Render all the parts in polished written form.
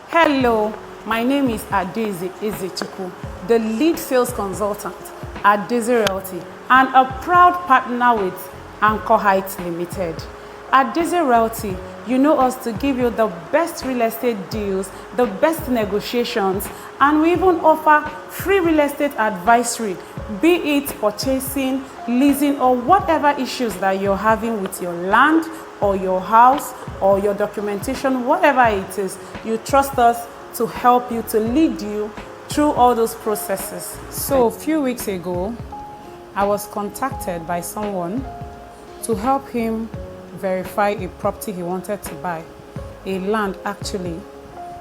Hello, my name is Adaeze Ezechukwu, the lead sales consultant at Dezerealty and a proud partner with Anchor Heights Limited. At Dezerealty, you know us to give you the best real estate deals, the best negotiations, and we even offer free real estate advisory, be it purchasing, leasing, or whatever issues that you're having with your land or your house or your documentation, whatever it is. You trust us to help you, to lead you through all those processes. So a few weeks ago, I was contacted by someone to help him verify a property he wanted to buy, a land actually.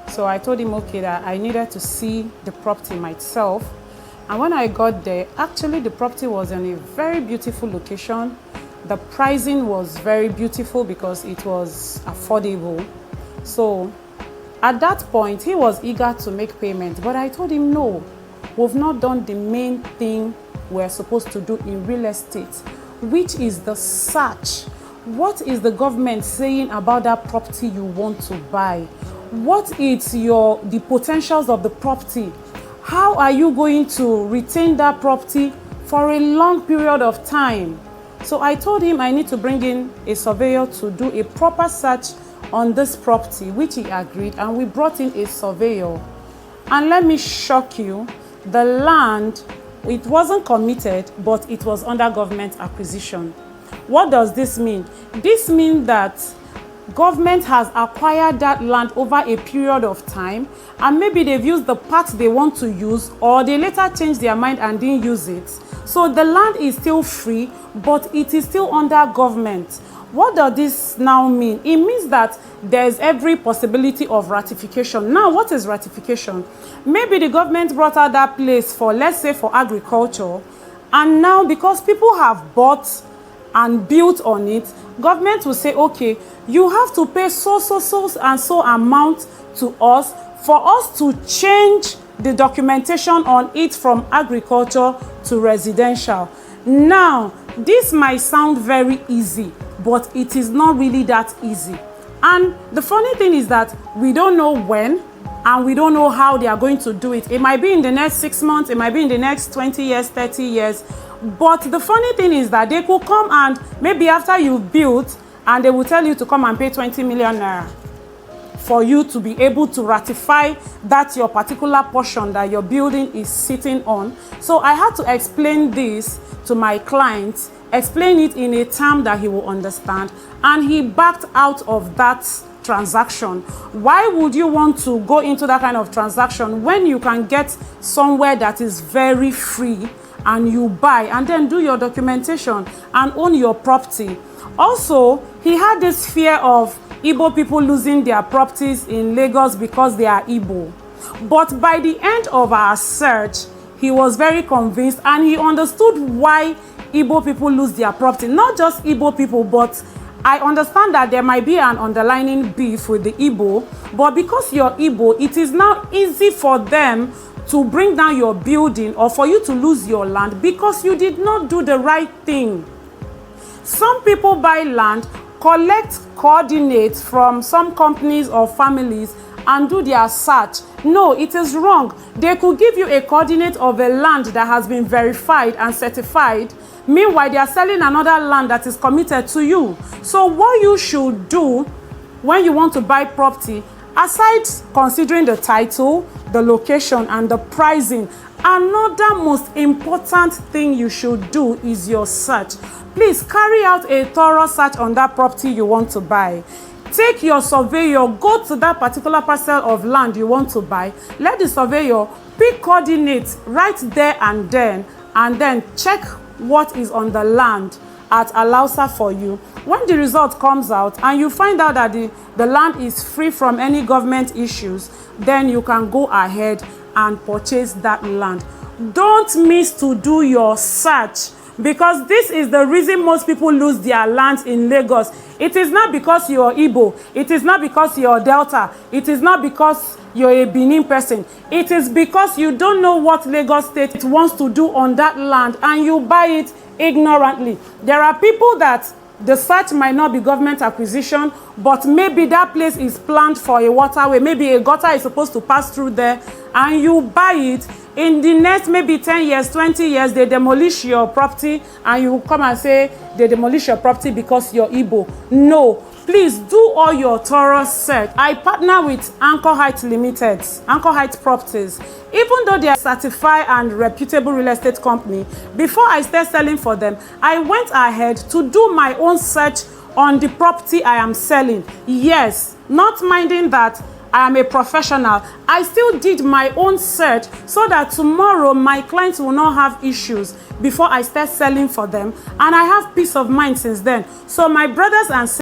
So I told him, okay, that I needed to see the property myself. And when I got there, actually the property was in a very beautiful location. The pricing was very beautiful because it was affordable. So at that point, he was eager to make payment, but I told him, no, we've not done the main thing we're supposed to do in real estate, which is the search. What is the government saying about that property you want to buy? What is the potentials of the property? How are you going to retain that property for a long period of time? So I told him I need to bring in a surveyor to do a proper search on this property, which he agreed, and we brought in a surveyor. And let me shock you, the land, it wasn't committed, but it was under government acquisition. What does this mean? This means that government has acquired that land over a period of time, and maybe they've used the part they want to use, or they later changed their mind and didn't use it. So the land is still free, but it is still under government. What does this now mean? It means that there's every possibility of ratification. Now, what is ratification? Maybe the government brought out that place for, let's say, for agriculture, and now because people have bought and built on it, government will say, okay, you have to pay so and so amount to us for us to change the documentation on it from agriculture to residential. Now, this might sound very easy, but it is not really that easy. And the funny thing is that we don't know when, and we don't know how they are going to do it. It might be in the next 6 months, it might be in the next 20 years, 30 years. But the funny thing is that they could come and maybe after you've built, and they will tell you to come and pay 20 million naira for you to be able to ratify that your particular portion that your building is sitting on. So I had to explain this to my client, explain it in a term that he will understand, and he backed out of that transaction. Why would you want to go into that kind of transaction when you can get somewhere that is very free and you buy and then do your documentation and own your property? Also, he had this fear of Igbo people losing their properties in Lagos because they are Igbo. But by the end of our search, he was very convinced and he understood why Igbo people lose their property. Not just Igbo people, but I understand that there might be an underlying beef with the Igbo, but because you're Igbo, it is now easy for them to bring down your building or for you to lose your land because you did not do the right thing. Some people buy land, collect coordinates from some companies or families and do their search. No, it is wrong. They could give you a coordinate of a land that has been verified and certified. Meanwhile, they are selling another land that is committed to you. So what you should do when you want to buy property, aside considering the title, the location, and the pricing, another most important thing you should do is your search. Please carry out a thorough search on that property you want to buy. Take your surveyor, go to that particular parcel of land you want to buy. Let the surveyor pick coordinates right there and then check what is on the land at Alausa for you. When the result comes out and you find out that the land is free from any government issues, then you can go ahead and purchase that land. Don't miss to do your search, because this is the reason most people lose their lands in Lagos. It is not because you're Igbo. It is not because you're Delta. It is not because you're a Benin person. It is because you don't know what Lagos State wants to do on that land and you buy it ignorantly. There are people that The site might not be government acquisition, but maybe that place is planned for a waterway. Maybe a gutter is supposed to pass through there, and you buy it. In the next maybe 10 years, 20 years, they demolish your property, and you come and say they demolish your property because you're Igbo. No. Please do all your thorough search. I partner with Anchor Heights Limited, Anchor Heights Properties. Even though they are certified and reputable real estate company, before I start selling for them, I went ahead to do my own search on the property I am selling. Yes, not minding that I am a professional, I still did my own search so that tomorrow my clients will not have issues before I start selling for them. And I have peace of mind since then. So my brothers and sisters,